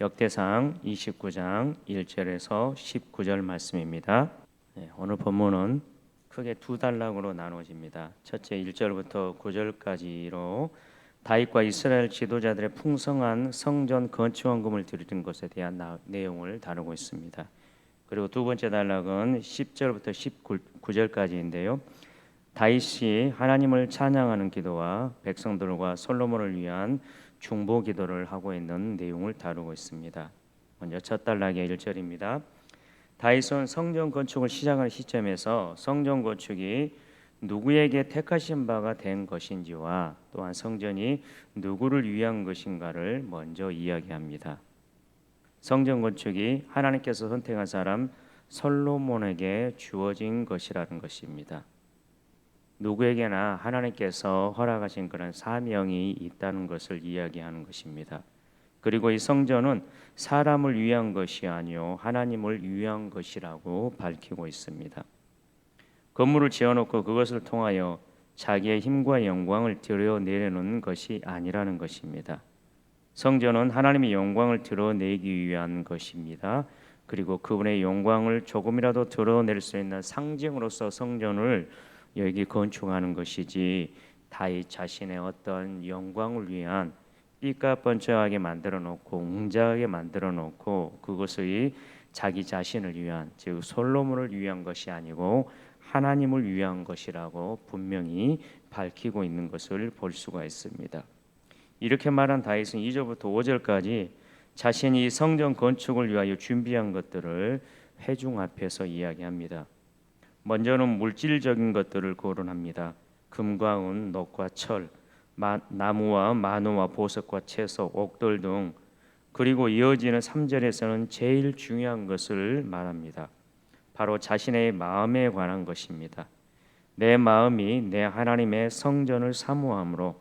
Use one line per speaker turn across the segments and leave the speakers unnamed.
역대상 29장 1절에서 19절 말씀입니다. 오늘 본문은 크게 두 단락으로 나눠집니다. 첫째 1절부터 9절까지로 다윗과 이스라엘 지도자들의 풍성한 성전 건축원금을 드리는 것에 대한 내용을 다루고 있습니다. 그리고 두 번째 단락은 10절부터 19절까지인데요. 다윗이 하나님을 찬양하는 기도와 백성들과 솔로몬을 위한 중보 기도를 하고 있는 내용을 다루고 있습니다. 먼저 첫 단락의 1절입니다. 다윗은 성전 건축을 시작하는 시점에서 성전 건축이 누구에게 택하신 바가 된 것인지와 또한 성전이 누구를 위한 것인가를 먼저 이야기합니다. 성전 건축이 하나님께서 선택한 사람 솔로몬에게 주어진 것이라는 것입니다. 누구에게나 하나님께서 허락하신 그런 사명이 있다는 것을 이야기하는 것입니다. 그리고 이 성전은 사람을 위한 것이 아니요 하나님을 위한 것이라고 밝히고 있습니다. 건물을 지어놓고 그것을 통하여 자기의 힘과 영광을 드러내려는 것이 아니라는 것입니다. 성전은 하나님의 영광을 드러내기 위한 것입니다. 그리고 그분의 영광을 조금이라도 드러낼 수 있는 상징으로서 성전을 여기 건축하는 것이지 다윗 자신의 어떤 영광을 위한 삐까뻔쩍하게 만들어 놓고 웅장하게 만들어 놓고 그것이 자기 자신을 위한 즉 솔로몬을 위한 것이 아니고 하나님을 위한 것이라고 분명히 밝히고 있는 것을 볼 수가 있습니다. 이렇게 말한 다윗은 2절부터 5절까지 자신이 성전 건축을 위하여 준비한 것들을 회중 앞에서 이야기합니다. 먼저는 물질적인 것들을 거론합니다. 금과 은, 녹과 철, 나무와 마노와 보석과 채소, 옥돌 등. 그리고 이어지는 3절에서는 제일 중요한 것을 말합니다. 바로 자신의 마음에 관한 것입니다. 내 마음이 내 하나님의 성전을 사모함으로,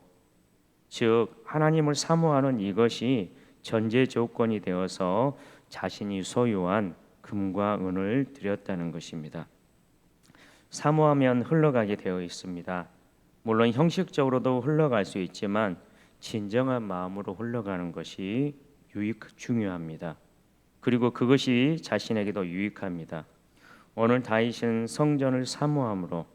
즉 하나님을 사모하는 이것이 전제 조건이 되어서 자신이 소유한 금과 은을 드렸다는 것입니다. 사모하면 흘러가게 되어 있습니다. 물론 형식적으로도 흘러갈 수 있지만 진정한 마음으로 흘러가는 것이 중요합니다. 그리고 그것이 자신에게도 유익합니다. 오늘 다윗은 성전을 사모함으로,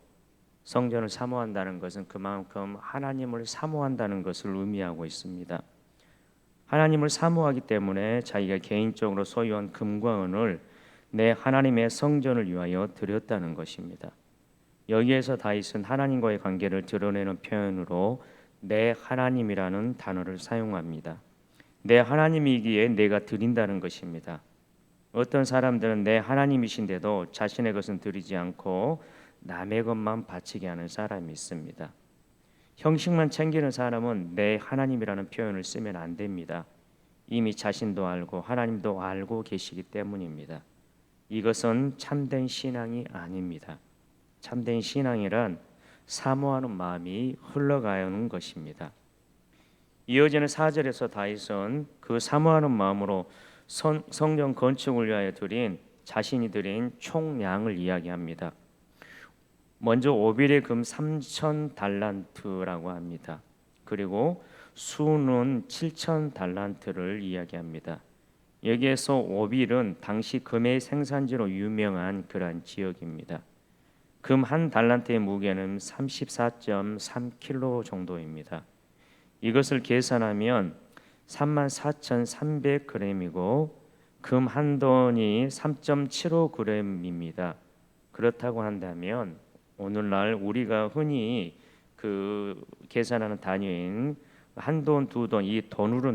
성전을 사모한다는 것은 그만큼 하나님을 사모한다는 것을 의미하고 있습니다. 하나님을 사모하기 때문에 자기가 개인적으로 소유한 금과 은을 내 하나님의 성전을 위하여 드렸다는 것입니다. 여기에서 다윗은 하나님과의 관계를 드러내는 표현으로 내 하나님이라는 단어를 사용합니다. 내 하나님이기에 내가 드린다는 것입니다. 어떤 사람들은 내 하나님이신데도 자신의 것은 드리지 않고 남의 것만 바치게 하는 사람이 있습니다. 형식만 챙기는 사람은 내 하나님이라는 표현을 쓰면 안 됩니다. 이미 자신도 알고 하나님도 알고 계시기 때문입니다. 이것은 참된 신앙이 아닙니다. 참된 신앙이란 사모하는 마음이 흘러가는 것입니다. 이어지는 4절에서 다윗은 그 사모하는 마음으로 성전 건축을 위하여 자신이 드린 총량을 이야기합니다. 먼저 오빌의 금 3,000달란트라고 합니다. 그리고 수는 7,000달란트를 이야기합니다. 여기에서 오빌은 당시 금의 생산지로 유명한 그러한 지역입니다. 금 한 달란트의 무게는 34.3kg 정도입니다. 이것을 계산하면 34,300g이고 금 한 돈이 3.75g입니다. 그렇다고 한다면 오늘날 우리가 흔히 그 계산하는 단위인 한 돈, 두 돈, 이 돈으로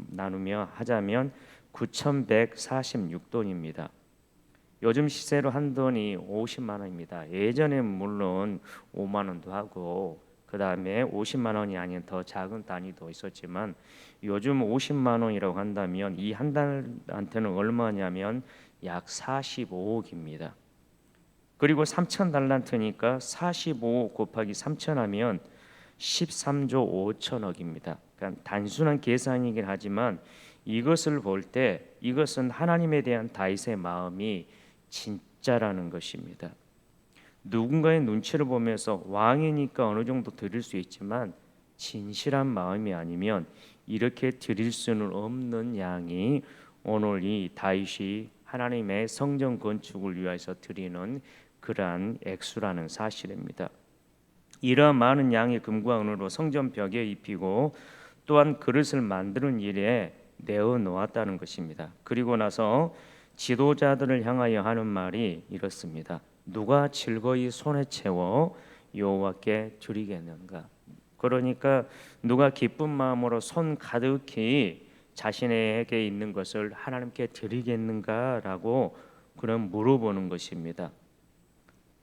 나누며 하자면 9,146돈입니다. 요즘 시세로 한 돈이 50만 원입니다. 예전에 물론 5만 원도 하고 그 다음에 50만 원이 아닌 더 작은 단위도 있었지만 요즘 50만 원이라고 한다면 이 한 달한테는 얼마냐면 약 45억입니다. 그리고 3,000달란트니까 45 곱하기 3,000 하면 13조 5천억입니다. 그러니까 단순한 계산이긴 하지만 이것을 볼 때 이것은 하나님에 대한 다윗의 마음이 진짜라는 것입니다. 누군가의 눈치를 보면서 왕이니까 어느 정도 드릴 수 있지만 진실한 마음이 아니면 이렇게 드릴 수는 없는 양이 오늘 이 다윗이 하나님의 성전 건축을 위해서 드리는 그러한 액수라는 사실입니다. 이러한 많은 양의 금과 은으로 성전 벽에 입히고 또한 그릇을 만드는 일에 내어 놓았다는 것입니다. 그리고 나서 지도자들을 향하여 하는 말이 이렇습니다. 누가 즐거이 손에 채워 여호와께 드리겠는가? 그러니까 누가 기쁜 마음으로 손 가득히 자신에게 있는 것을 하나님께 드리겠는가라고 그런 물어보는 것입니다.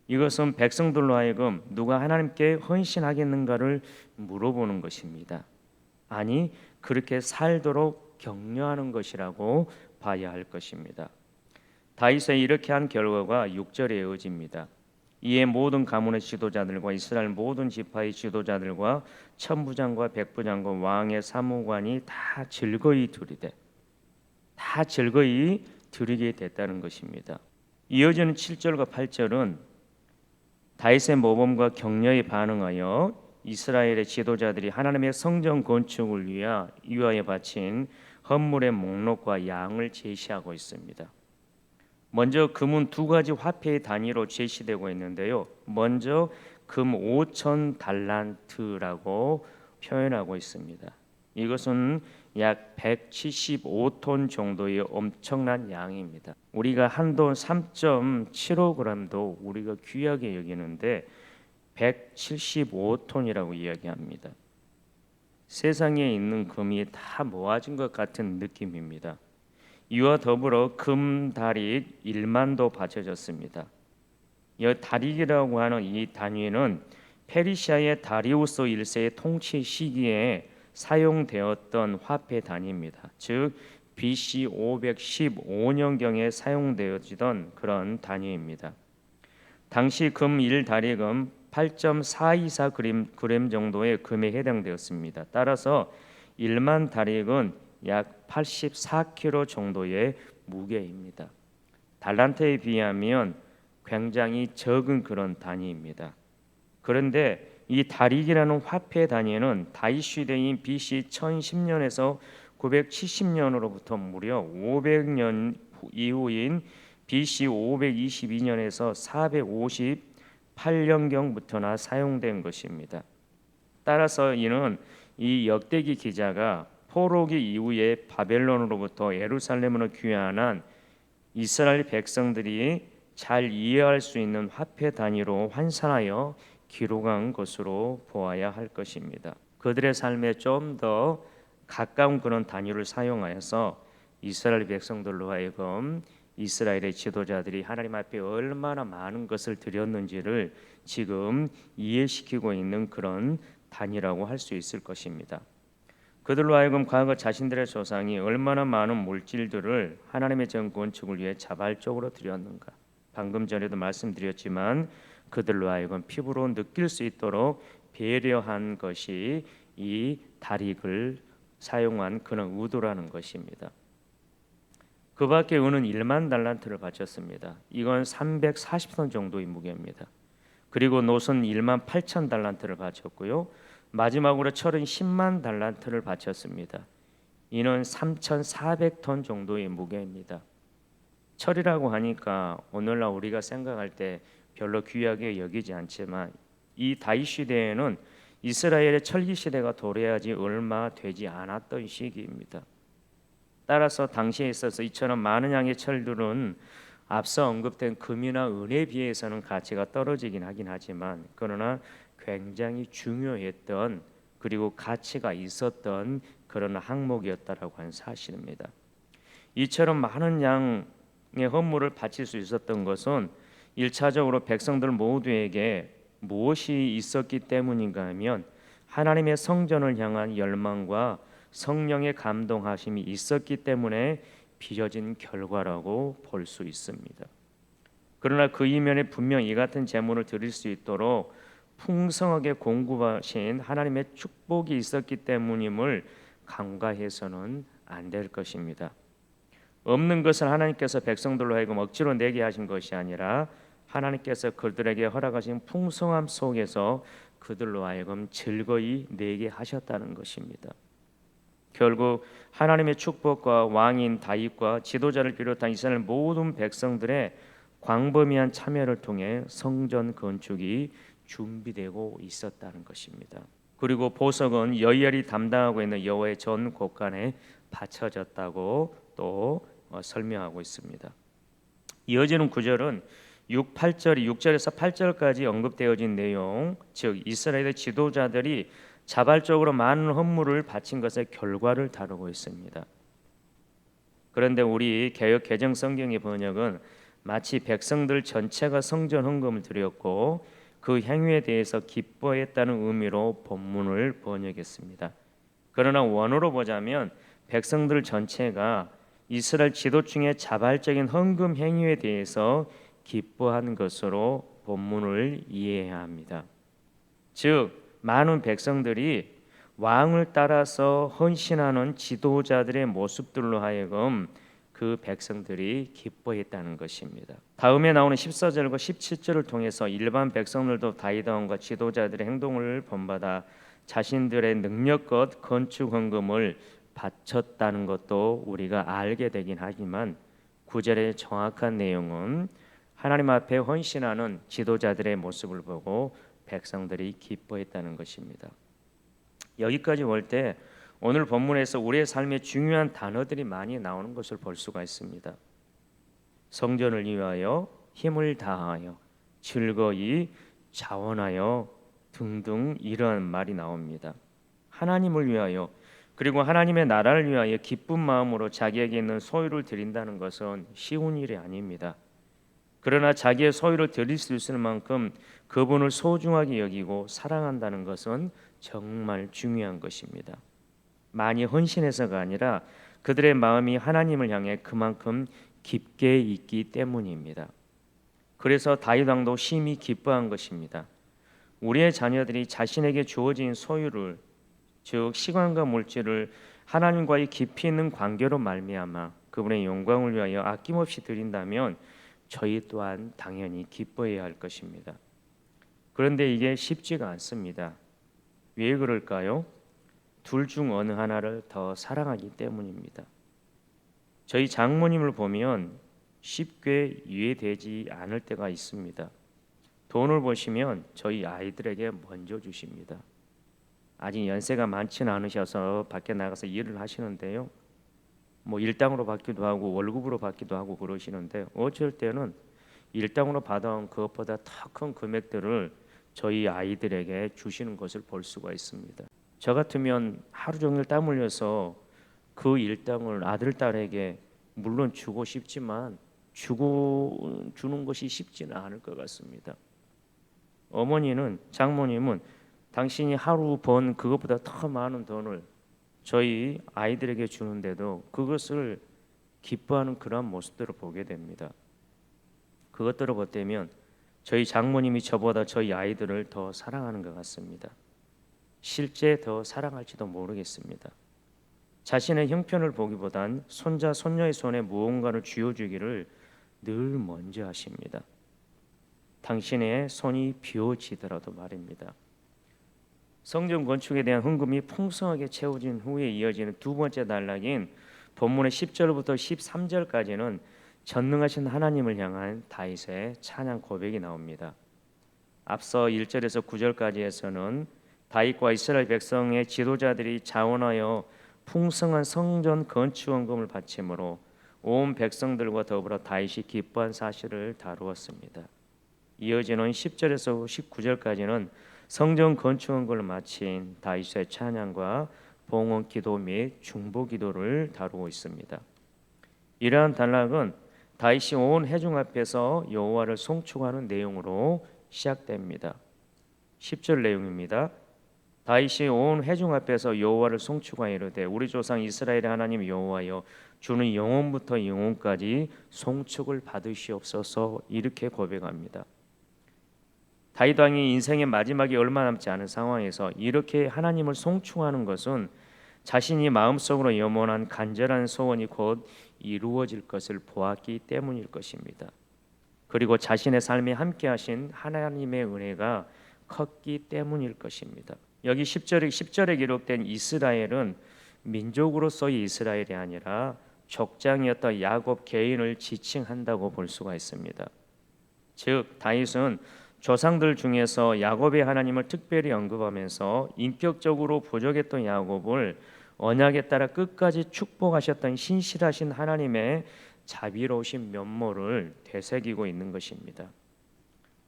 이것은 백성들로 하여금 누가 하나님께 헌신하겠는가를 물어보는 것입니다. 아니, 그렇게 살도록 격려하는 것이라고 봐야 할 것입니다. 다윗이 이렇게 한 결과가 6절에 이어집니다. 이에 모든 가문의 지도자들과 이스라엘 모든 지파의 지도자들과 천부장과 백부장과 왕의 사무관이 다 즐거이 드리게 됐다는 것입니다. 이어지는 7절과 8절은 다윗의 모범과 격려에 반응하여 이스라엘의 지도자들이 하나님의 성전 건축을 위하여 바친 헌물의 목록과 양을 제시하고 있습니다. 먼저 금은 두 가지 화폐의 단위로 제시되고 있는데요. 먼저 금 5천 달란트라고 표현하고 있습니다. 이것은 약 175톤 정도의 엄청난 양입니다. 우리가 한돈 3.75g도 우리가 귀하게 여기는데 175톤이라고 이야기합니다. 세상에 있는 금이 다 모아진 것 같은 느낌입니다. 이와 더불어 금 다릭 1만도 바쳐졌습니다. 이 다릭이라고 하는 이 단위는 페르시아의 다리우스 1세의 통치 시기에 사용되었던 화폐 단위입니다. 즉 BC 515년경에 사용되어지던 그런 단위입니다. 당시 금 1다릭은 8.424g 정도의 금에 해당되었습니다. 따라서 1만 다릭은 약 84kg 정도의 무게입니다. 달란트에 비하면 굉장히 적은 그런 단위입니다. 그런데 이 다릭이라는 화폐 단위는 다윗 시대인 BC 1010년에서 970년으로부터 무려 500년 이후인 BC 522년에서 458년경부터나 사용된 것입니다. 따라서 이는 이 역대기 기자가 포로기 이후에 바벨론으로부터 예루살렘으로 귀환한 이스라엘 백성들이 잘 이해할 수 있는 화폐 단위로 환산하여 기록한 것으로 보아야 할 것입니다. 그들의 삶에 좀 더 가까운 그런 단위를 사용하여서 이스라엘 백성들로 하여금 이스라엘의 지도자들이 하나님 앞에 얼마나 많은 것을 드렸는지를 지금 이해시키고 있는 그런 단위라고 할 수 있을 것입니다. 그들로 하여금 과거 자신들의 조상이 얼마나 많은 물질들을 하나님의 전 건축을 위해 자발적으로 드렸는가. 방금 전에도 말씀드렸지만 그들로 하여금 피부로 느낄 수 있도록 배려한 것이 이 다릭을 사용한 그런 의도라는 것입니다. 그 밖에 은은 1만 달란트를 바쳤습니다. 이건 340톤 정도의 무게입니다. 그리고 노선 1만 8천 달란트를 바쳤고요. 마지막으로 철은 10만 달란트를 바쳤습니다. 이는 3,400톤 정도의 무게입니다. 철이라고 하니까 오늘날 우리가 생각할 때 별로 귀하게 여기지 않지만 이 다윗 시대에는 이스라엘의 철기 시대가 도래하지 얼마 되지 않았던 시기입니다. 따라서 당시에 있어서 이처럼 많은 양의 철들은 앞서 언급된 금이나 은에 비해서는 가치가 떨어지긴 하긴 하지만 그러나 굉장히 중요했던 그리고 가치가 있었던 그런 항목이었다라고 하는 사실입니다. 이처럼 많은 양의 헌물을 바칠 수 있었던 것은 1차적으로 백성들 모두에게 무엇이 있었기 때문인가 하면 하나님의 성전을 향한 열망과 성령의 감동하심이 있었기 때문에 빚어진 결과라고 볼 수 있습니다. 그러나 그 이면에 분명 이 같은 제물을 드릴 수 있도록 풍성하게 공급하신 하나님의 축복이 있었기 때문임을 간과해서는 안 될 것입니다. 없는 것을 하나님께서 백성들로 하여금 억지로 내게 하신 것이 아니라 하나님께서 그들에게 허락하신 풍성함 속에서 그들로 하여금 즐거이 내게 하셨다는 것입니다. 결국 하나님의 축복과 왕인 다윗과 지도자를 비롯한 이스라엘 모든 백성들의 광범위한 참여를 통해 성전 건축이 준비되고 있었다는 것입니다. 그리고 보석은 여이엘이 담당하고 있는 여호와의 전 곳간에 바쳐졌다고 또 설명하고 있습니다. 이어지는 구절은 6절에서 8절까지 언급되어진 내용, 즉 이스라엘의 지도자들이 자발적으로 많은 헌물을 바친 것의 결과를 다루고 있습니다. 그런데 우리 개역 개정 성경의 번역은 마치 백성들 전체가 성전 헌금을 드렸고 그 행위에 대해서 기뻐했다는 의미로 본문을 번역했습니다. 그러나 원어로 보자면 백성들 전체가 이스라엘 지도층의 자발적인 헌금 행위에 대해서 기뻐하는 것으로 본문을 이해해야 합니다. 즉 많은 백성들이 왕을 따라서 헌신하는 지도자들의 모습들로 하여금 그 백성들이 기뻐했다는 것입니다. 다음에 나오는 14절과 17절을 통해서 일반 백성들도 다윗 왕과 지도자들의 행동을 본받아 자신들의 능력껏 건축 헌금을 바쳤다는 것도 우리가 알게 되긴 하지만 구절의 정확한 내용은 하나님 앞에 헌신하는 지도자들의 모습을 보고 백성들이 기뻐했다는 것입니다. 여기까지 올 때 오늘 본문에서 우리의 삶에 중요한 단어들이 많이 나오는 것을 볼 수가 있습니다. 성전을 위하여 힘을 다하여 즐거이 자원하여 등등 이러한 말이 나옵니다. 하나님을 위하여 그리고 하나님의 나라를 위하여 기쁜 마음으로 자기에게 있는 소유를 드린다는 것은 쉬운 일이 아닙니다. 그러나 자기의 소유를 드릴 수 있을 만큼 그분을 소중하게 여기고 사랑한다는 것은 정말 중요한 것입니다. 많이 헌신해서가 아니라 그들의 마음이 하나님을 향해 그만큼 깊게 있기 때문입니다. 그래서 다윗 왕도 심히 기뻐한 것입니다. 우리의 자녀들이 자신에게 주어진 소유를, 즉 시간과 물질을 하나님과의 깊이 있는 관계로 말미암아 그분의 영광을 위하여 아낌없이 드린다면 저희 또한 당연히 기뻐해야 할 것입니다. 그런데 이게 쉽지가 않습니다. 왜 그럴까요? 둘 중 어느 하나를 더 사랑하기 때문입니다. 저희 장모님을 보면 쉽게 이해되지 않을 때가 있습니다. 돈을 보시면 저희 아이들에게 먼저 주십니다. 아직 연세가 많지는 않으셔서 밖에 나가서 일을 하시는데요. 뭐 일당으로 받기도 하고 월급으로 받기도 하고 그러시는데 어쩔 때는 일당으로 받아온 그것보다 더 큰 금액들을 저희 아이들에게 주시는 것을 볼 수가 있습니다. 저 같으면 하루 종일 땀 흘려서 그 일당을 아들 딸에게 물론 주고 싶지만 주는 것이 쉽지는 않을 것 같습니다. 어머니는 장모님은 당신이 하루 번 그것보다 더 많은 돈을 저희 아이들에게 주는데도 그것을 기뻐하는 그런 모습들을 보게 됩니다. 그것들을 보면 저희 장모님이 저보다 저희 아이들을 더 사랑하는 것 같습니다. 실제 더 사랑할지도 모르겠습니다. 자신의 형편을 보기보단 손자 손녀의 손에 무언가를 쥐어주기를 늘 먼저 하십니다. 당신의 손이 비워지더라도 말입니다. 성전 건축에 대한 헌금이 풍성하게 채워진 후에 이어지는 두 번째 단락인 본문의 10절부터 13절까지는 전능하신 하나님을 향한 다윗의 찬양 고백이 나옵니다. 앞서 1절에서 9절까지에서는 다윗과 이스라엘 백성의 지도자들이 자원하여 풍성한 성전 건축 헌금을 바치므로 온 백성들과 더불어 다윗이 기뻐한 사실을 다루었습니다. 이어지는 10절에서 19절까지는 성전 건축 헌금을 마친 다윗의 찬양과 봉헌 기도 및 중보 기도를 다루고 있습니다. 이러한 단락은 다윗이 온 회중 앞에서 여호와를 송축하는 내용으로 시작됩니다. 10절 내용입니다. 다윗이 온 회중 앞에서 여호와를 송축하여 이르되 우리 조상 이스라엘의 하나님 여호와여 주는 영원부터 영원까지 송축을 받으시옵소서 이렇게 고백합니다. 다윗 왕이 인생의 마지막이 얼마 남지 않은 상황에서 이렇게 하나님을 송축하는 것은 자신이 마음속으로 염원한 간절한 소원이 곧 이루어질 것을 보았기 때문일 것입니다. 그리고 자신의 삶에 함께하신 하나님의 은혜가 컸기 때문일 것입니다. 여기 10절에 기록된 이스라엘은 민족으로서의 이스라엘이 아니라 족장이었던 야곱 개인을 지칭한다고 볼 수가 있습니다. 즉 다윗은 조상들 중에서 야곱의 하나님을 특별히 언급하면서 인격적으로 부족했던 야곱을 언약에 따라 끝까지 축복하셨던 신실하신 하나님의 자비로우신 면모를 되새기고 있는 것입니다.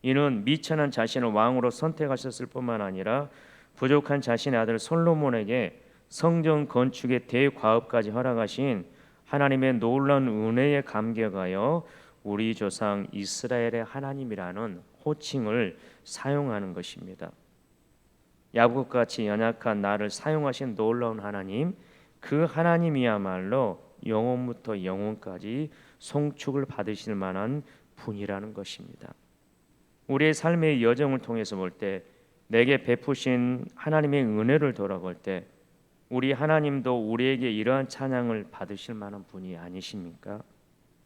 이는 미천한 자신을 왕으로 선택하셨을 뿐만 아니라 부족한 자신의 아들 솔로몬에게 성전 건축의 대과업까지 허락하신 하나님의 놀라운 은혜에 감격하여 우리 조상 이스라엘의 하나님이라는 호칭을 사용하는 것입니다. 야곱같이 연약한 나를 사용하신 놀라운 하나님, 그 하나님이야말로 영원부터 영원까지 송축을 받으실 만한 분이라는 것입니다. 우리의 삶의 여정을 통해서 볼 때 내게 베푸신 하나님의 은혜를 돌아볼 때 우리 하나님도 우리에게 이러한 찬양을 받으실 만한 분이 아니십니까?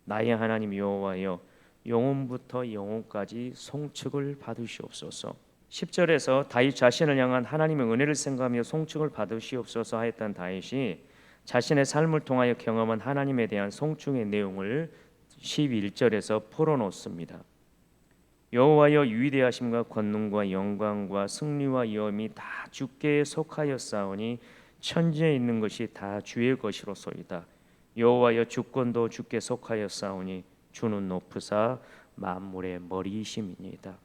나의 하나님 여호와여, 영원부터 영원까지 송축을 받으시옵소서. 10절에서 다윗 자신을 향한 하나님의 은혜를 생각하며 송축을 받으시옵소서 하였던 다윗이 자신의 삶을 통하여 경험한 하나님에 대한 송축의 내용을 11절에서 풀어놓습니다. 여호와여, 위대하심과 권능과 영광과 승리와 여호와이 다 주께 속하였사오니 천지에 있는 것이 다 주의 것이로소이다. 여호와여, 주권도 주께 속하였사오니 주는 높으사 만물의 머리이심이니이다.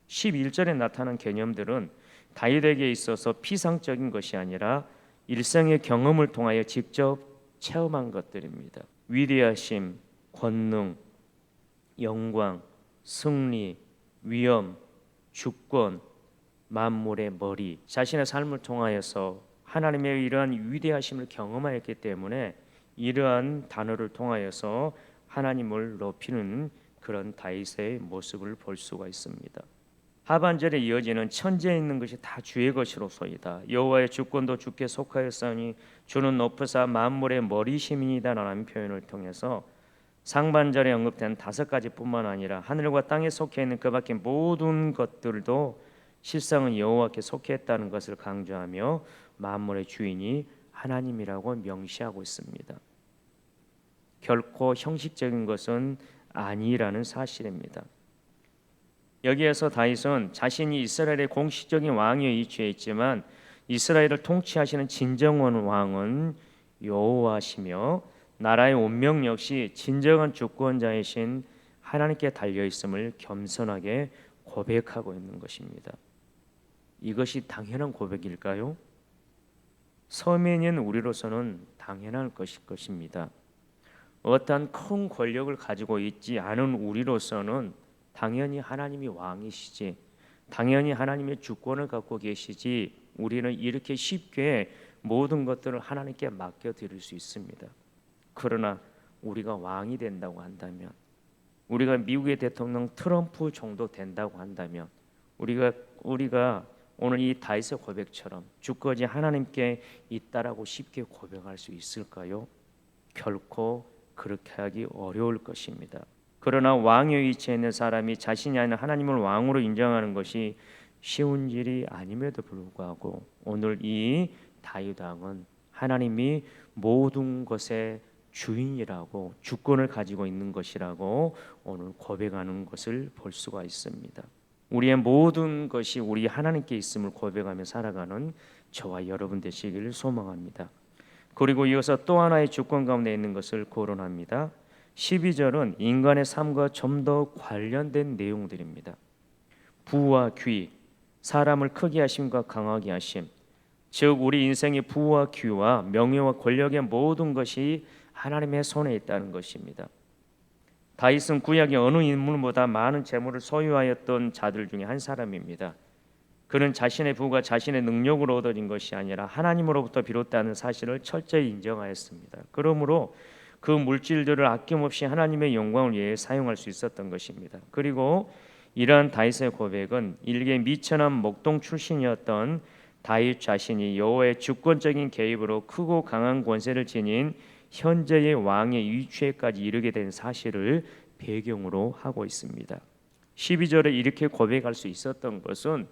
11절에 나타난 개념들은 다윗에게 있어서 피상적인 것이 아니라 일생의 경험을 통하여 직접 체험한 것들입니다. 위대하심, 권능, 영광, 승리, 위엄, 주권, 만물의 머리, 자신의 삶을 통하여서 하나님의 이러한 위대하심을 경험하였기 때문에 이러한 단어를 통하여서 하나님을 높이는 그런 다윗의 모습을 볼 수가 있습니다. 하반절에 이어지는 천지에 있는 것이 다 주의 것이로소이다. 여호와의 주권도 주께 속하였사오니 주는 높으사 만물의 머리심이니다라는 표현을 통해서 상반절에 언급된 5가지뿐만 아니라 하늘과 땅에 속해 있는 그 밖의 모든 것들도 실상은 여호와께 속해 있다는 것을 강조하며 만물의 주인이 하나님이라고 명시하고 있습니다. 결코 형식적인 것은 아니라는 사실입니다. 여기에서 다윗은 자신이 이스라엘의 공식적인 왕위에 위치해 있지만 이스라엘을 통치하시는 진정한 왕은 여호와시며 나라의 운명 역시 진정한 주권자이신 하나님께 달려있음을 겸손하게 고백하고 있는 것입니다. 이것이 당연한 고백일까요? 서민인 우리로서는 당연할 것입니다. 어떠한 큰 권력을 가지고 있지 않은 우리로서는 당연히 하나님이 왕이시지, 당연히 하나님의 주권을 갖고 계시지, 우리는 이렇게 쉽게 모든 것들을 하나님께 맡겨드릴 수 있습니다. 그러나 우리가 왕이 된다고 한다면, 우리가 미국의 대통령 트럼프 정도 된다고 한다면, 우리가 오늘 이 다윗의 고백처럼 주권이 하나님께 있다라고 쉽게 고백할 수 있을까요? 결코 그렇게 하기 어려울 것입니다. 그러나 왕의 위치에 있는 사람이 자신이 아닌 하나님을 왕으로 인정하는 것이 쉬운 일이 아님에도 불구하고 오늘 이 다윗 왕은 하나님이 모든 것의 주인이라고, 주권을 가지고 있는 것이라고 오늘 고백하는 것을 볼 수가 있습니다. 우리의 모든 것이 우리 하나님께 있음을 고백하며 살아가는 저와 여러분 되시기를 소망합니다. 그리고 이어서 또 하나의 주권 가운데 있는 것을 거론합니다. 12절은 인간의 삶과 좀 더 관련된 내용들입니다. 부와 귀, 사람을 크게 하심과 강하게 하심, 즉 우리 인생의 부와 귀와 명예와 권력의 모든 것이 하나님의 손에 있다는 것입니다. 다윗은 구약의 어느 인물보다 많은 재물을 소유하였던 자들 중에 한 사람입니다. 그는 자신의 부가 자신의 능력으로 얻어진 것이 아니라 하나님으로부터 비롯되는 사실을 철저히 인정하였습니다. 그러므로 그 물질들을 아낌없이 하나님의 영광을 위해 사용할 수 있었던 것입니다. 그리고 이러한 다윗의 고백은 일개 미천한 목동 출신이었던 다윗 자신이 여호와의 주권적인 개입으로 크고 강한 권세를 지닌 현재의 왕의 위치에까지 이르게 된 사실을 배경으로 하고 있습니다. 12절에 이렇게 고백할 수 있었던 것은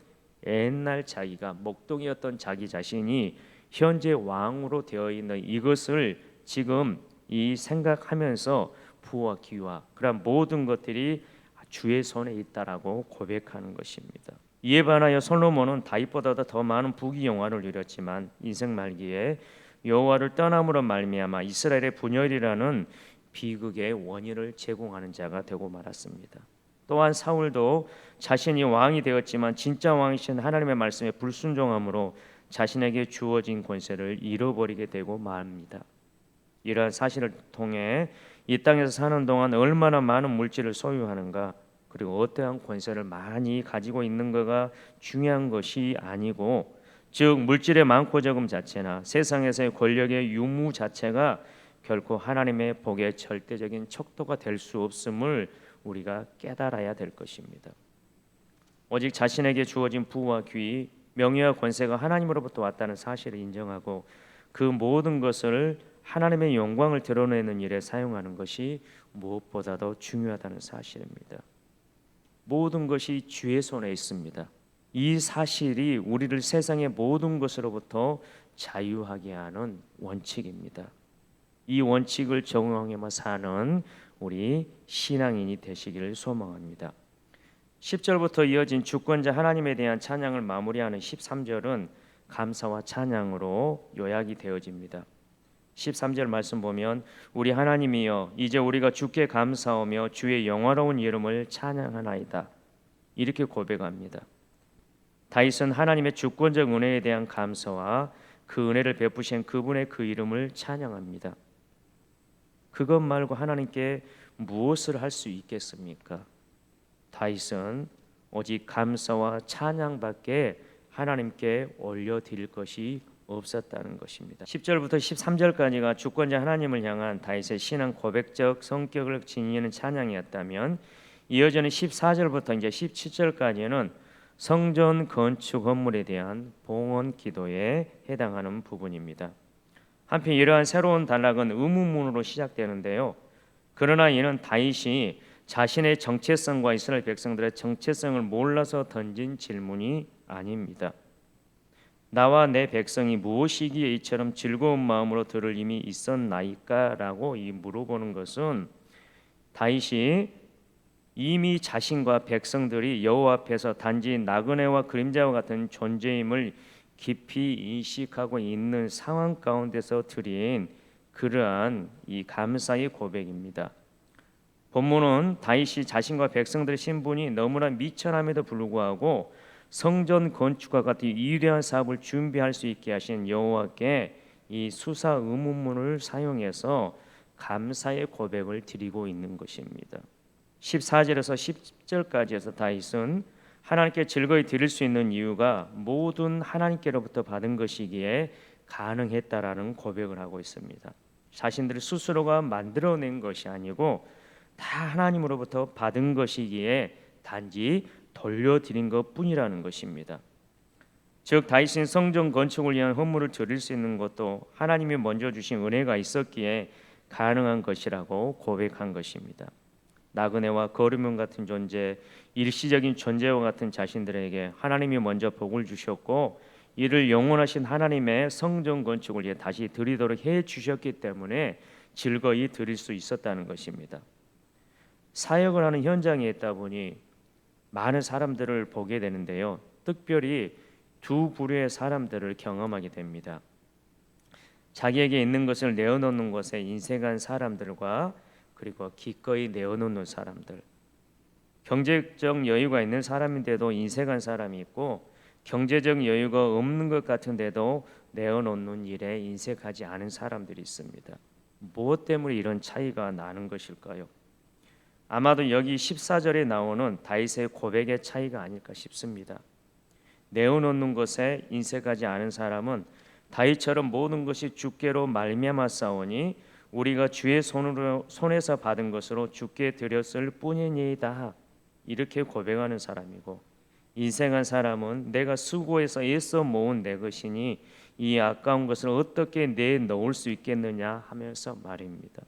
옛날 자기가 목동이었던 자기 자신이 현재 왕으로 되어 있는 이것을 지금 이 생각하면서 부와 기와 그런 모든 것들이 주의 손에 있다라고 고백하는 것입니다. 이에 반하여 솔로몬은 다윗보다도 더 많은 부귀 영화를 누렸지만 인생 말기에 여호와를 떠남으로 말미암아 이스라엘의 분열이라는 비극의 원인을 제공하는 자가 되고 말았습니다. 또한 사울도 자신이 왕이 되었지만 진짜 왕이신 하나님의 말씀에 불순종함으로 자신에게 주어진 권세를 잃어버리게 되고 말합니다. 이러한 사실을 통해 이 땅에서 사는 동안 얼마나 많은 물질을 소유하는가, 그리고 어떠한 권세를 많이 가지고 있는가가 중요한 것이 아니고, 즉 물질의 많고 적음 자체나 세상에서의 권력의 유무 자체가 결코 하나님의 복의 절대적인 척도가 될 수 없음을 우리가 깨달아야 될 것입니다. 오직 자신에게 주어진 부와 귀, 명예와 권세가 하나님으로부터 왔다는 사실을 인정하고 그 모든 것을 하나님의 영광을 드러내는 일에 사용하는 것이 무엇보다도 중요하다는 사실입니다. 모든 것이 주의 손에 있습니다. 이 사실이 우리를 세상의 모든 것으로부터 자유하게 하는 원칙입니다. 이 원칙을 적용하며 사는 우리 신앙인이 되시기를 소망합니다. 10절부터 이어진 주권자 하나님에 대한 찬양을 마무리하는 13절은 감사와 찬양으로 요약이 되어집니다. 13절 말씀 보면 우리 하나님이여 이제 우리가 주께 감사하며 주의 영화로운 이름을 찬양하나이다, 이렇게 고백합니다. 다윗은 하나님의 주권적 은혜에 대한 감사와 그 은혜를 베푸신 그분의 그 이름을 찬양합니다. 그것 말고 하나님께 무엇을 할 수 있겠습니까? 다윗은 오직 감사와 찬양밖에 하나님께 올려드릴 것이 없었다는 것입니다. 10절부터 13절까지가 주권자 하나님을 향한 다윗의 신앙 고백적 성격을 지니는 찬양이었다면, 이어지는 14절부터 이제 17절까지는 성전 건축 건물에 대한 봉헌 기도에 해당하는 부분입니다. 한편 이러한 새로운 단락은 의문문으로 시작되는데요. 그러나 이는 다윗이 자신의 정체성과 이스라엘 백성들의 정체성을 몰라서 던진 질문이 아닙니다. 나와 내 백성이 무엇이기에 이처럼 즐거운 마음으로 들을 힘이 있었나이까? 라고 물어보는 것은 다윗이 이미 자신과 백성들이 여호와 앞에서 단지 나그네와 그림자와 같은 존재임을 깊이 인식하고 있는 상황 가운데서 드린 그러한 이 감사의 고백입니다. 본문은 다윗이 자신과 백성들의 신분이 너무나 미천함에도 불구하고 성전 건축과 같은 위대한 사업을 준비할 수 있게 하신 여호와께 이 수사 의문문을 사용해서 감사의 고백을 드리고 있는 것입니다. 14절에서 10절까지에서 다윗은 하나님께 즐거이 드릴 수 있는 이유가 모든 하나님께로부터 받은 것이기에 가능했다라는 고백을 하고 있습니다. 자신들 스스로가 만들어낸 것이 아니고 다 하나님으로부터 받은 것이기에 단지 돌려드린 것뿐이라는 것입니다. 즉 다윗은 성전 건축을 위한 헌물을 드릴 수 있는 것도 하나님이 먼저 주신 은혜가 있었기에 가능한 것이라고 고백한 것입니다. 나그네와 거류명 같은 존재, 일시적인 존재와 같은 자신들에게 하나님이 먼저 복을 주셨고 이를 영원하신 하나님의 성전 건축을 위해 다시 드리도록 해 주셨기 때문에 즐거이 드릴 수 있었다는 것입니다. 사역을 하는 현장에 있다 보니 많은 사람들을 보게 되는데요. 특별히 두 부류의 사람들을 경험하게 됩니다. 자기에게 있는 것을 내어놓는 것에 인색한 사람들과 그리고 기꺼이 내어놓는 사람들. 경제적 여유가 있는 사람인데도 인색한 사람이 있고 경제적 여유가 없는 것 같은데도 내어놓는 일에 인색하지 않은 사람들이 있습니다. 무엇 때문에 이런 차이가 나는 것일까요? 아마도 여기 14절에 나오는 다윗의 고백의 차이가 아닐까 싶습니다. 내어놓는 것에 인색하지 않은 사람은 다윗처럼 모든 것이 주께로 말미암아 싸우니 우리가 주의 손에서 받은 것으로 주께 드렸을 뿐이니이다, 이렇게 고백하는 사람이고, 인생한 사람은 내가 수고해서 애써 모은 내 것이니 이 아까운 것을 어떻게 내놓을 수 있겠느냐 하면서 말입니다.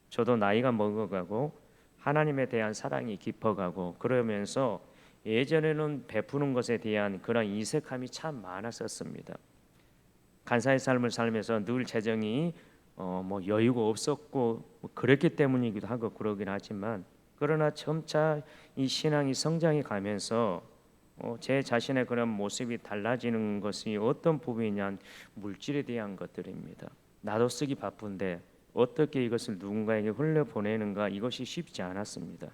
저도 나이가 먹어가고 하나님에 대한 사랑이 깊어가고 그러면서 예전에는 베푸는 것에 대한 그런 인색함이 참 많았었습니다. 간사의 삶을 살면서 늘 재정이 뭐 여유가 없었고 뭐 그랬기 때문이기도 하고 그러긴 하지만, 그러나 점차 이 신앙이 성장해 가면서 제 자신의 그런 모습이 달라지는 것이 어떤 부분이냐, 물질에 대한 것들입니다. 나도 쓰기 바쁜데 어떻게 이것을 누군가에게 흘려보내는가, 이것이 쉽지 않았습니다.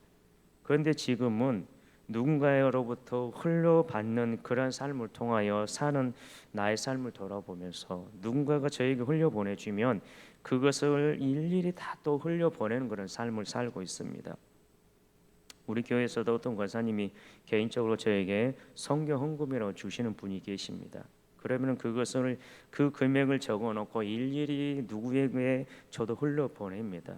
그런데 지금은 누군가로부터 흘려받는 그런 삶을 통하여 사는 나의 삶을 돌아보면서, 누군가가 저에게 흘려보내주면 그것을 일일이 다 또 흘려보내는 그런 삶을 살고 있습니다. 우리 교회에서도 어떤 권사님이 개인적으로 저에게 성경 헌금이라고 주시는 분이 계십니다. 그러면 그것을, 그 금액을 적어놓고 일일이 누구에게 저도 흘려보냅니다.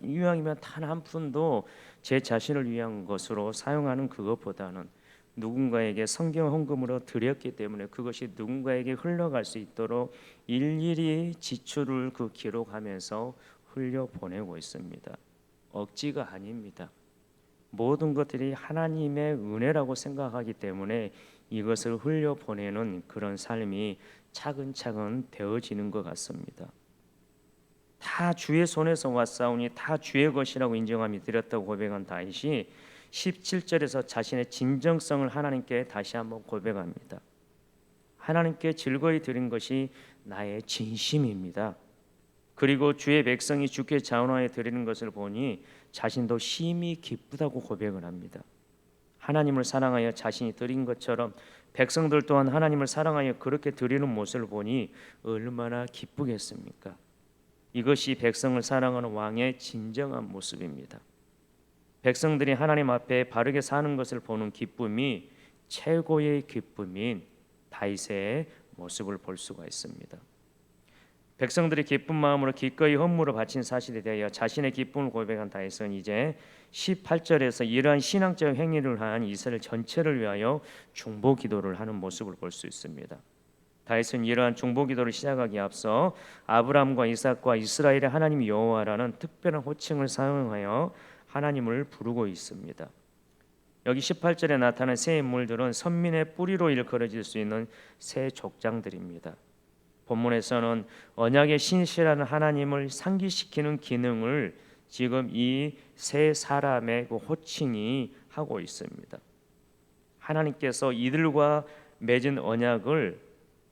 이왕이면 단 한 푼도 제 자신을 위한 것으로 사용하는 그것보다는 누군가에게 성경 헌금으로 드렸기 때문에 그것이 누군가에게 흘러갈 수 있도록 일일이 지출을 기록하면서 흘려보내고 있습니다. 억지가 아닙니다. 모든 것들이 하나님의 은혜라고 생각하기 때문에 이것을 흘려보내는 그런 삶이 차근차근 되어지는 것 같습니다. 다 주의 손에서 왔사오니 다 주의 것이라고 인정함이 드렸다고 고백한 다윗이 17절에서 자신의 진정성을 하나님께 다시 한번 고백합니다. 하나님께 즐거이 드린 것이 나의 진심입니다. 그리고 주의 백성이 주께 자원하여 드리는 것을 보니 자신도 심히 기쁘다고 고백을 합니다. 하나님을 사랑하여 자신이 드린 것처럼 백성들 또한 하나님을 사랑하여 그렇게 드리는 모습을 보니 얼마나 기쁘겠습니까? 이것이 백성을 사랑하는 왕의 진정한 모습입니다. 백성들이 하나님 앞에 바르게 사는 것을 보는 기쁨이 최고의 기쁨인 다윗의 모습을 볼 수가 있습니다. 백성들이 기쁜 마음으로 기꺼이 헌물을 바친 사실에 대하여 자신의 기쁨을 고백한 다윗은 이제 18절에서 이러한 신앙적 행위를 한 이스라엘 전체를 위하여 중보 기도를 하는 모습을 볼 수 있습니다. 다윗은 이러한 중보 기도를 시작하기에 앞서 아브라함과 이삭과 이스라엘의 하나님 여호와라는 특별한 호칭을 사용하여 하나님을 부르고 있습니다. 여기 18절에 나타난 세 인물들은 선민의 뿌리로 일컬어질 수 있는 세 족장들입니다. 본문에서는 언약의 신실한 하나님을 상기시키는 기능을 지금 이 세 사람의 그 호칭이 하고 있습니다. 하나님께서 이들과 맺은 언약을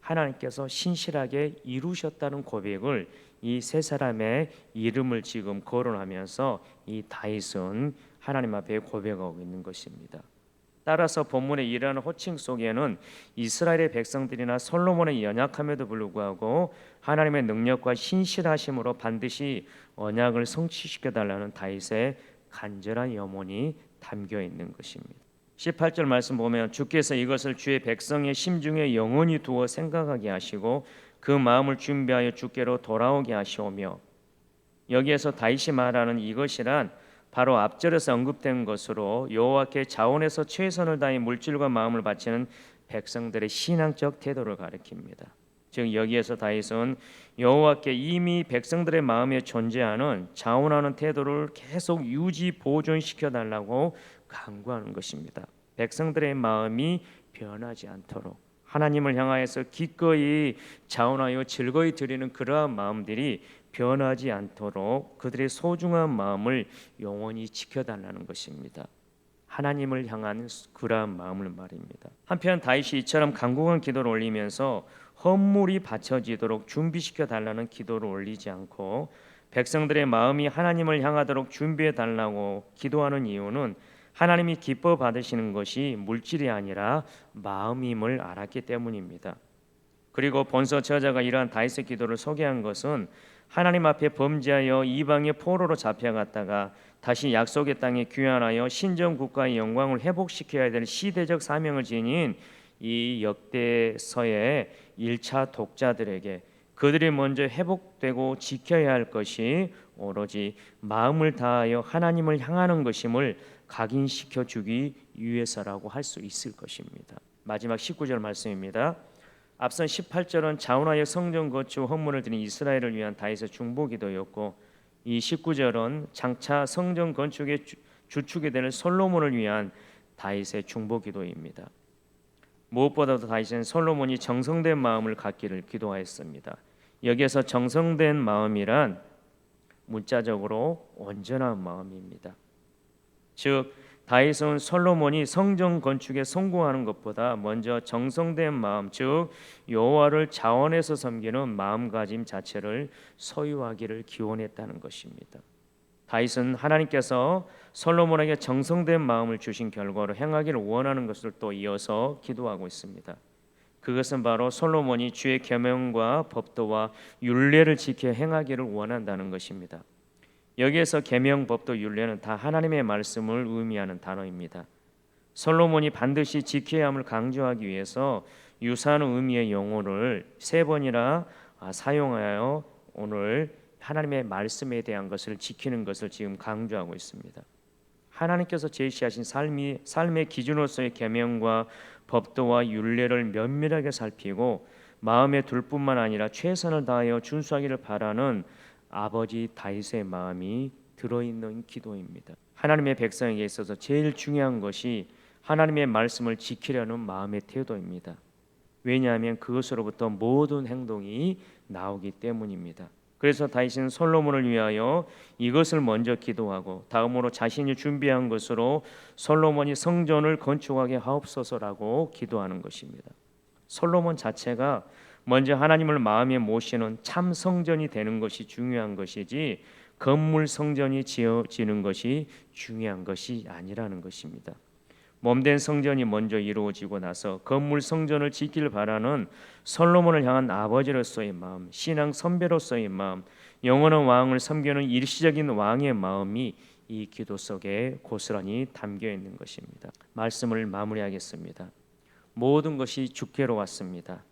하나님께서 신실하게 이루셨다는 고백을 이 세 사람의 이름을 지금 거론하면서 이 다윗은 하나님 앞에 고백하고 있는 것입니다. 따라서 본문의 이러한 호칭 속에는 이스라엘의 백성들이나 솔로몬의 연약함에도 불구하고 하나님의 능력과 신실하심으로 반드시 언약을 성취시켜 달라는 다윗의 간절한 염원이 담겨 있는 것입니다. 18절 말씀 보면 주께서 이것을 주의 백성의 심중에 영원히 두어 생각하게 하시고 그 마음을 준비하여 주께로 돌아오게 하시오며, 여기에서 다윗이 말하는 이것이란 바로 앞절에서 언급된 것으로 여호와께 자원해서 최선을 다해 물질과 마음을 바치는 백성들의 신앙적 태도를 가리킵니다. 즉 여기에서 다윗은 여호와께 이미 백성들의 마음에 존재하는 자원하는 태도를 계속 유지 보존시켜 달라고 간구하는 것입니다. 백성들의 마음이 변하지 않도록 하나님을 향하여서 기꺼이 자원하여 즐거이 드리는 그러한 마음들이 변하지 않도록 그들의 소중한 마음을 영원히 지켜달라는 것입니다. 하나님을 향한 그러한 마음을 말입니다. 한편 다윗이 이처럼 간곡한 기도를 올리면서 헌물이 바쳐지도록 준비시켜 달라는 기도를 올리지 않고 백성들의 마음이 하나님을 향하도록 준비해 달라고 기도하는 이유는 하나님이 기뻐 받으시는 것이 물질이 아니라 마음임을 알았기 때문입니다. 그리고 본서 저자가 이러한 다윗의 기도를 소개한 것은 하나님 앞에 범죄하여 이방의 포로로 잡혀갔다가 다시 약속의 땅에 귀환하여 신정 국가의 영광을 회복시켜야 될 시대적 사명을 지닌 이 역대서의 1차 독자들에게 그들이 먼저 회복되고 지켜야 할 것이 오로지 마음을 다하여 하나님을 향하는 것임을 각인시켜 주기 위해서라고 할 수 있을 것입니다. 마지막 19절 말씀입니다. 앞선 18절은 자원하여 성전 건축 헌물을 드린 이스라엘을 위한 다윗의 중보 기도였고, 이 19절은 장차 성전 건축의 주축이 되는 솔로몬을 위한 다윗의 중보 기도입니다. 무엇보다도 다윗은 솔로몬이 정성된 마음을 갖기를 기도하였습니다. 여기에서 정성된 마음이란 문자적으로 온전한 마음입니다. 즉 다윗은 솔로몬이 성전 건축에 성공하는 것보다 먼저 정성된 마음, 즉 여호와를 자원해서 섬기는 마음가짐 자체를 소유하기를 기원했다는 것입니다. 다윗은 하나님께서 솔로몬에게 정성된 마음을 주신 결과로 행하기를 원하는 것을 또 이어서 기도하고 있습니다. 그것은 바로 솔로몬이 주의 계명과 법도와 율례를 지켜 행하기를 원한다는 것입니다. 여기에서 계명, 법도, 율례는 다 하나님의 말씀을 의미하는 단어입니다. 솔로몬이 반드시 지켜야 함을 강조하기 위해서 유사한 의미의 용어를 3번이나 사용하여 오늘 하나님의 말씀에 대한 것을 지키는 것을 지금 강조하고 있습니다. 하나님께서 제시하신 삶의 기준으로서의 계명과 법도와 율례를 면밀하게 살피고 마음에 둘 뿐만 아니라 최선을 다하여 준수하기를 바라는 아버지 다윗의 마음이 들어있는 기도입니다. 하나님의 백성에게 있어서 제일 중요한 것이 하나님의 말씀을 지키려는 마음의 태도입니다. 왜냐하면 그것으로부터 모든 행동이 나오기 때문입니다. 그래서 다윗은 솔로몬을 위하여 이것을 먼저 기도하고 다음으로 자신이 준비한 것으로 솔로몬이 성전을 건축하게 하옵소서라고 기도하는 것입니다. 솔로몬 자체가 먼저 하나님을 마음에 모시는 참 성전이 되는 것이 중요한 것이지 건물 성전이 지어지는 것이 중요한 것이 아니라는 것입니다. 몸된 성전이 먼저 이루어지고 나서 건물 성전을 짓기를 바라는 솔로몬을 향한 아버지로서의 마음, 신앙 선배로서의 마음, 영원한 왕을 섬기는 일시적인 왕의 마음이 이 기도 속에 고스란히 담겨 있는 것입니다. 말씀을 마무리하겠습니다. 모든 것이 주께로 왔습니다.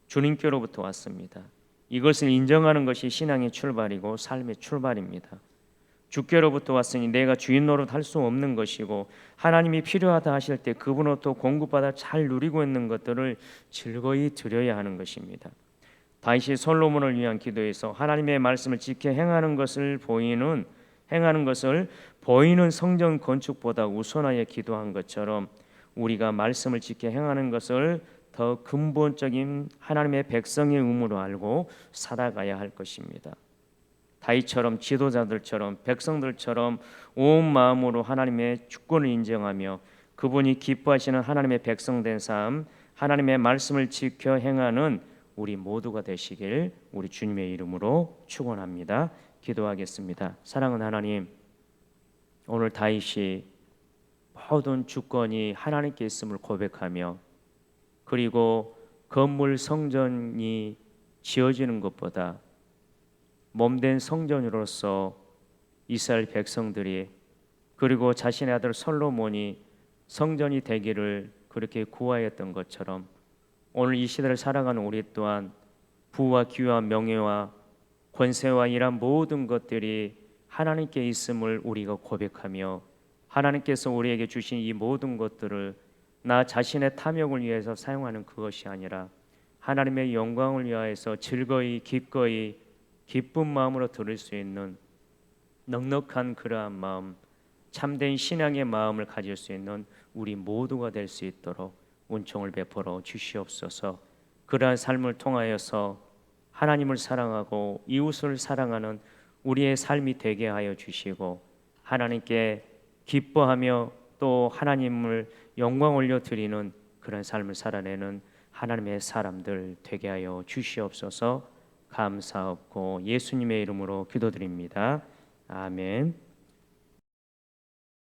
주님께로부터 왔습니다. 이것을 인정하는 것이 신앙의 출발이고 삶의 출발입니다. 주께로부터 왔으니 내가 주인 노릇 할 수 없는 것이고 하나님이 필요하다 하실 때 그분으로부터 공급받아 잘 누리고 있는 것들을 즐거이 드려야 하는 것입니다. 다윗이 솔로몬을 위한 기도에서 하나님의 말씀을 지켜 행하는 것을 보이는 성전 건축보다 우선하여 기도한 것처럼 우리가 말씀을 지켜 행하는 것을 더 근본적인 하나님의 백성의 의무로 알고 살아가야 할 것입니다. 다윗처럼 지도자들처럼 백성들처럼 온 마음으로 하나님의 주권을 인정하며 그분이 기뻐하시는 하나님의 백성된 삶, 하나님의 말씀을 지켜 행하는 우리 모두가 되시길 우리 주님의 이름으로 축원합니다. 기도하겠습니다. 사랑하는 하나님, 오늘 다윗이 모든 주권이 하나님께 있음을 고백하며 그리고 건물 성전이 지어지는 것보다 몸된 성전으로서 이스라엘 백성들이 그리고 자신의 아들 솔로몬이 성전이 되기를 그렇게 구하였던 것처럼 오늘 이 시대를 살아가는 우리 또한 부와 기와 명예와 권세와 이런 모든 것들이 하나님께 있음을 우리가 고백하며 하나님께서 우리에게 주신 이 모든 것들을 나 자신의 탐욕을 위해서 사용하는 그것이 아니라 하나님의 영광을 위하여서 즐거이 기꺼이 기쁜 마음으로 들을 수 있는 넉넉한 그러한 마음, 참된 신앙의 마음을 가질 수 있는 우리 모두가 될 수 있도록 은총을 베풀어 주시옵소서. 그러한 삶을 통하여서 하나님을 사랑하고 이웃을 사랑하는 우리의 삶이 되게 하여 주시고 하나님께 기뻐하며 또 하나님을 영광 올려드리는 그런 삶을 살아내는 하나님의 사람들 되게 하여 주시옵소서. 감사하고 예수님의 이름으로 기도드립니다. 아멘.